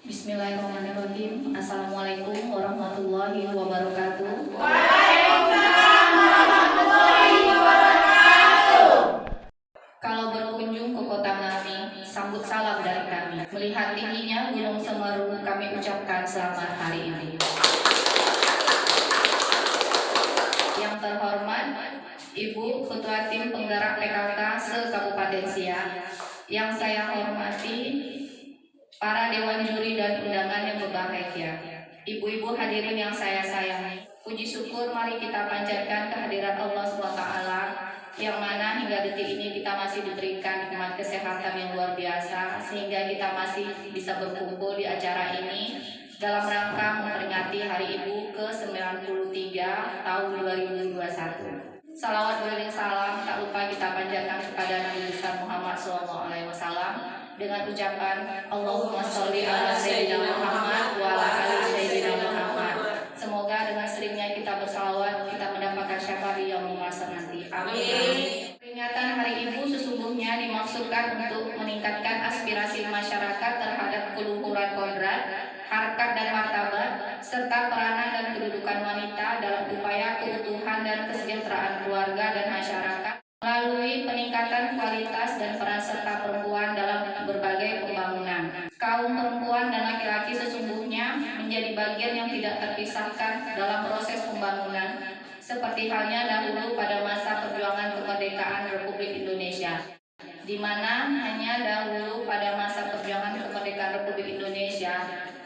Bismillahirrahmanirrahim. Assalamualaikum warahmatullahi wabarakatuh. Kalau berkunjung ke kota kami, sambut salam dari kami. Melihat tingginya Gunung Semeru, kami ucapkan selamat hari ini. Yang terhormat, Ibu Ketua Tim Penggerak PKK se-Kabupaten Siak. Yang saya hormati, para dewan juri dan undangan yang berbahagia, ibu-ibu hadirin yang saya sayangi, puji syukur mari kita panjatkan kehadiran Allah SWT, yang mana hingga detik ini kita masih diberikan nikmat kesehatan yang luar biasa, sehingga kita masih bisa berkumpul di acara ini dalam rangka memperingati Hari Ibu ke-93 tahun 2021. Salawat beriring salam tak lupa kita panjatkan kepada Nabi besar Muhammad SAW dengan ucapan Allahumma sholli ala sayyidina Muhammad wa ala ali sayyidina Muhammad. Semoga dengan seringnya kita bersalawat kita mendapatkan syafaat yang masa nanti. Amin. Peringatan Hari Ibu sesungguhnya dimaksudkan untuk meningkatkan aspirasi masyarakat terhadap keluhuran kodrat, harkat dan martabat, serta peranan dan kedudukan wanita dalam upaya keutuhan dan kesejahteraan keluarga dan masyarakat melalui peningkatan kualitas dan peran serta perempuan dalam berbagai pembangunan. Kaum perempuan dan laki-laki sesungguhnya menjadi bagian yang tidak terpisahkan dalam proses pembangunan, seperti halnya dahulu pada masa perjuangan kemerdekaan Republik Indonesia, di mana hanya dahulu pada masa perjuangan kemerdekaan Republik Indonesia,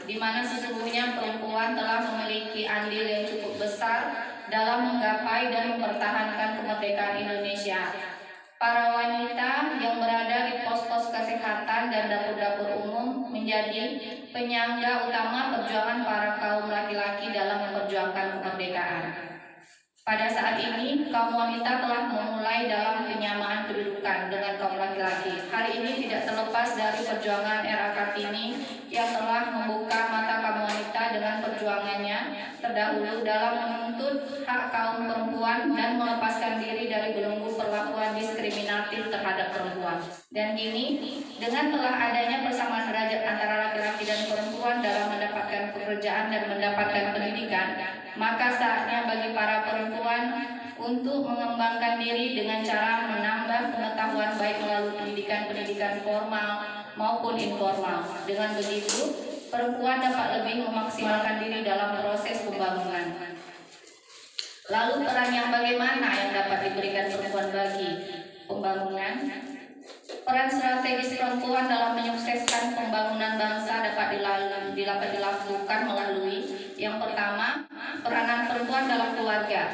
di mana sesungguhnya perempuan telah memiliki andil yang cukup besar dalam menggapai dan mempertahankan kemerdekaan Indonesia. Para wanita yang berada di pos-pos kesehatan dan dapur-dapur umum menjadi penyangga utama perjuangan para kaum laki-laki dalam memperjuangkan kemerdekaan. Pada saat ini, kaum wanita telah memulai dalam penyamaan kedudukan dengan kaum laki-laki. Hari ini tidak terlepas dari perjuangan RA Kartini yang telah membuka mata kaum wanita dengan perjuangannya terdahulu dalam menuntut hak kaum perempuan dan melepaskan diri dari belenggu perlakuan diskriminatif terhadap perempuan. Dan kini, dengan telah adanya persamaan derajat antara laki-laki dan perempuan dalam mendapatkan pekerjaan dan mendapatkan pendidikan, maka saatnya bagi para perempuan untuk mengembangkan diri dengan cara menambah pengetahuan baik melalui pendidikan formal maupun informal. Dengan begitu, perempuan dapat lebih memaksimalkan diri dalam proses pembangunan. Lalu peran yang bagaimana yang dapat diberikan perempuan bagi pembangunan? Peran strategis perempuan dalam menyukseskan pembangunan bangsa dapat dilakukan melalui yang pertama, peranan perempuan dalam keluarga,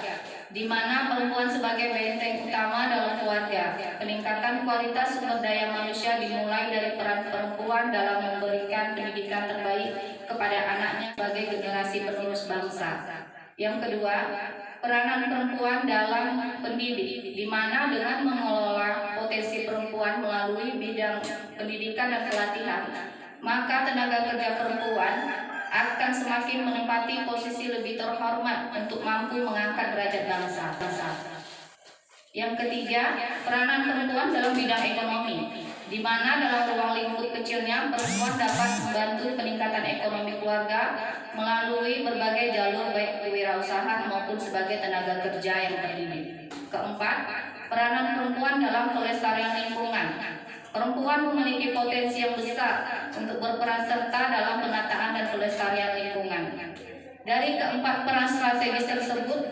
di mana perempuan sebagai benteng utama dalam keluarga. Peningkatan kualitas sumber daya manusia dimulai dari peran perempuan dalam memberikan pendidikan terbaik kepada anaknya sebagai generasi penerus bangsa. Yang kedua, peranan perempuan dalam pendidik, di mana dengan mengelola potensi perempuan melalui bidang pendidikan dan pelatihan, maka tenaga kerja perempuan akan semakin menempati posisi lebih terhormat untuk mampu mengangkat derajat bangsa. Yang ketiga, peranan perempuan dalam bidang ekonomi, di mana dalam ruang lingkup kecilnya perempuan dapat membantu peningkatan ekonomi keluarga melalui berbagai jalur baik kewirausahaan maupun sebagai tenaga kerja yang terdidik. Keempat, peranan perempuan dalam kelestarian lingkungan. Perempuan memiliki potensi yang besar untuk berperan serta dalam penataan dan pelestarian lingkungan. Dari keempat peran strategis tersebut,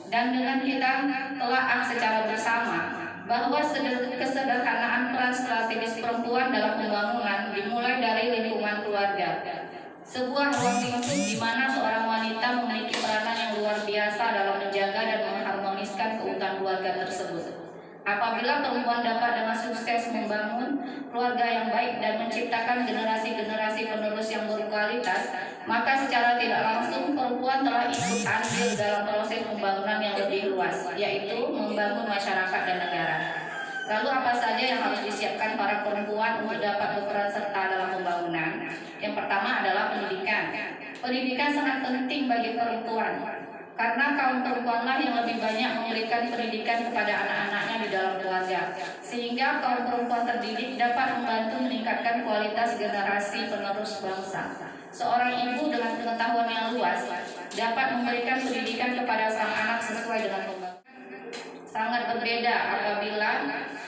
dan dengan kita telaah secara bersama bahwa kesederhanaan peran strategis perempuan dalam pembangunan dimulai dari lingkungan keluarga. Sebuah ruang lingkup di mana seorang wanita memiliki peranan yang luar biasa dalam menjaga dan mengharmoniskan keutuhan keluarga tersebut. Apabila perempuan dapat dengan sukses membangun keluarga yang baik dan menciptakan generasi-generasi penerus yang berkualitas, maka secara tidak langsung perempuan telah ikut andil dalam proses pembangunan yang lebih luas, yaitu membangun masyarakat dan negara. Lalu apa saja yang harus disiapkan para perempuan untuk dapat berperan serta dalam pembangunan? Yang pertama adalah pendidikan. Pendidikan sangat penting bagi perempuan, karena kaum perempuanlah yang lebih banyak memberikan pendidikan kepada anak-anaknya di dalam keluarga, sehingga kaum perempuan terdidik dapat membantu meningkatkan kualitas generasi penerus bangsa. Seorang ibu dengan pengetahuan yang luas dapat memberikan pendidikan kepada sang anak sesuai dengan pembangunan. Sangat berbeda apabila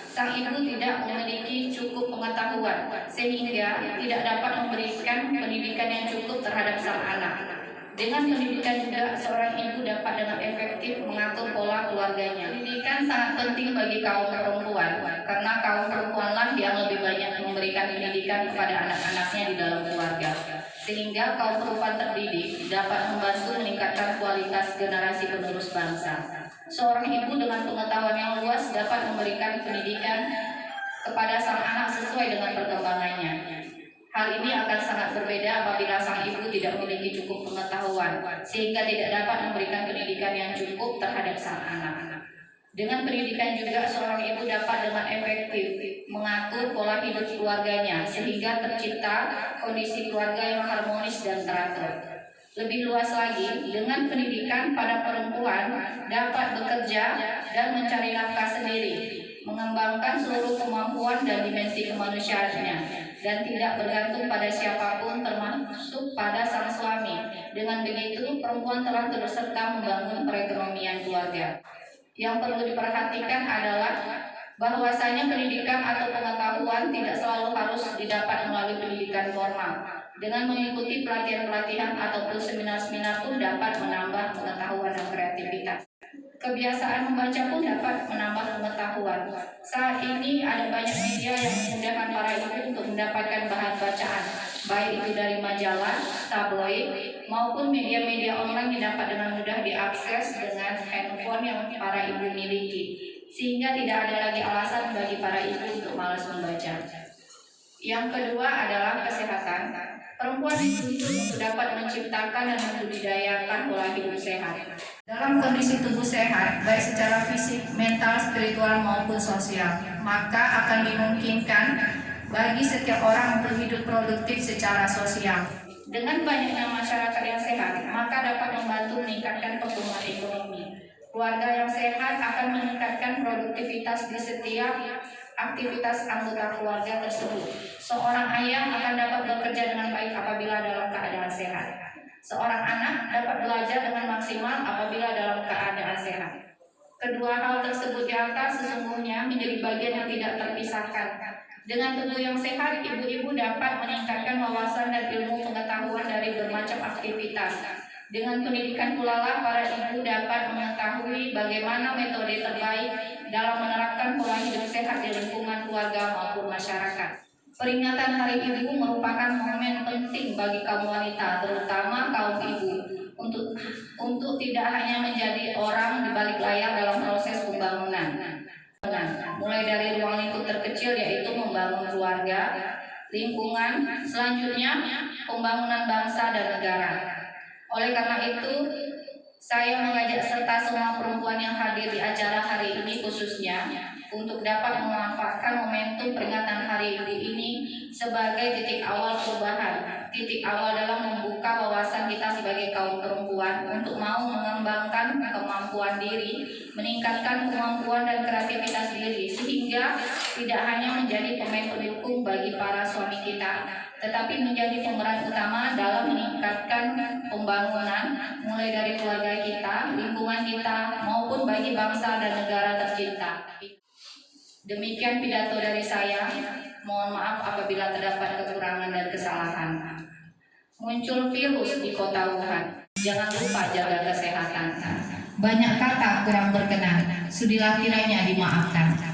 sang ibu tidak memiliki cukup pengetahuan sehingga tidak dapat memberikan pendidikan yang cukup terhadap sang anak. Dengan pendidikan juga seorang ibu dapat dengan efektif mengatur pola keluarganya. Pendidikan sangat penting bagi kaum perempuan karena kaum perempuanlah yang lebih banyak memberikan pendidikan kepada anak-anaknya di dalam keluarga. Sehingga kaum perempuan terdidik dapat membantu meningkatkan kualitas generasi penerus bangsa. Seorang ibu dengan pengetahuan yang luas dapat memberikan pendidikan kepada sang anak sesuai dengan perkembangannya. Hal ini akan sangat berbeda apabila sang ibu tidak memiliki cukup pengetahuan, sehingga tidak dapat memberikan pendidikan yang cukup terhadap sang anak. Dengan pendidikan juga seorang ibu dapat dengan efektif mengatur pola hidup keluarganya, sehingga tercipta kondisi keluarga yang harmonis dan teratur. Lebih luas lagi, dengan pendidikan pada perempuan dapat bekerja dan mencari nafkah sendiri, mengembangkan seluruh kemampuan dan dimensi kemanusiaannya, dan tidak bergantung pada siapapun termasuk pada sang suami. Dengan begitu, perempuan telah turut serta membangun perekonomian keluarga. Yang perlu diperhatikan adalah bahwasanya pendidikan atau pengetahuan tidak selalu harus didapat melalui pendidikan formal. Dengan mengikuti pelatihan-pelatihan ataupun seminar-seminar pun dapat menambah pengetahuan dan kreativitas. Kebiasaan membaca pun dapat menambah pengetahuan. Saat ini ada banyak media yang memudahkan para ibu untuk mendapatkan bahan bacaan, baik itu dari majalah, tabloid, maupun media-media online yang dapat dengan mudah diakses dengan handphone yang para ibu miliki, sehingga tidak ada lagi alasan bagi para ibu untuk malas membaca. Yang kedua adalah kesehatan. Perempuan dituntut untuk dapat menciptakan dan membudidayakan pola hidup sehat. Dalam kondisi tubuh sehat, baik secara fisik, mental, spiritual maupun sosial, maka akan dimungkinkan bagi setiap orang untuk hidup produktif secara sosial. Dengan banyaknya masyarakat yang sehat, maka dapat membantu meningkatkan pertumbuhan ekonomi. Keluarga yang sehat akan meningkatkan produktivitas di setiap aktivitas anggota keluarga tersebut. Seorang ayah akan dapat bekerja dengan baik apabila dalam keadaan sehat. Seorang anak dapat belajar dengan maksimal apabila dalam keadaan sehat. Kedua hal tersebut di atas sesungguhnya menjadi bagian yang tidak terpisahkan. Dengan tubuh yang sehat, ibu-ibu dapat meningkatkan wawasan dan ilmu pengetahuan dari bermacam aktivitas. Dengan pendidikan pula lah para ibu dapat mengetahui bagaimana metode terbaik dalam menerapkan pola hidup sehat di lingkungan keluarga maupun masyarakat. Peringatan Hari Ibu merupakan momen penting bagi kaum wanita, terutama kaum ibu, untuk tidak hanya menjadi orang di balik layar dalam proses pembangunan. Mulai dari ruang lingkup terkecil yaitu membangun keluarga, lingkungan, selanjutnya pembangunan bangsa dan negara. Oleh karena itu, saya mengajak serta semua perempuan yang hadir di acara hari ini khususnya untuk dapat memanfaatkan momentum peringatan Hari Ibu ini sebagai titik awal perubahan, titik awal dalam membuka wawasan kita sebagai kaum perempuan untuk mau mengembangkan kemampuan diri, meningkatkan kemampuan dan kreativitas diri, sehingga tidak hanya menjadi pemain pendukung bagi para suami kita, tetapi menjadi pemeran utama dalam meningkatkan pembangunan mulai dari keluarga kita, lingkungan kita, maupun bagi bangsa dan negara tercinta. Demikian pidato dari saya. Mohon maaf apabila terdapat kekurangan dan kesalahan. Muncul virus di kota Wuhan. Jangan lupa jaga kesehatan. Banyak kata kurang berkenan. Sudilah kiranya dimaafkan.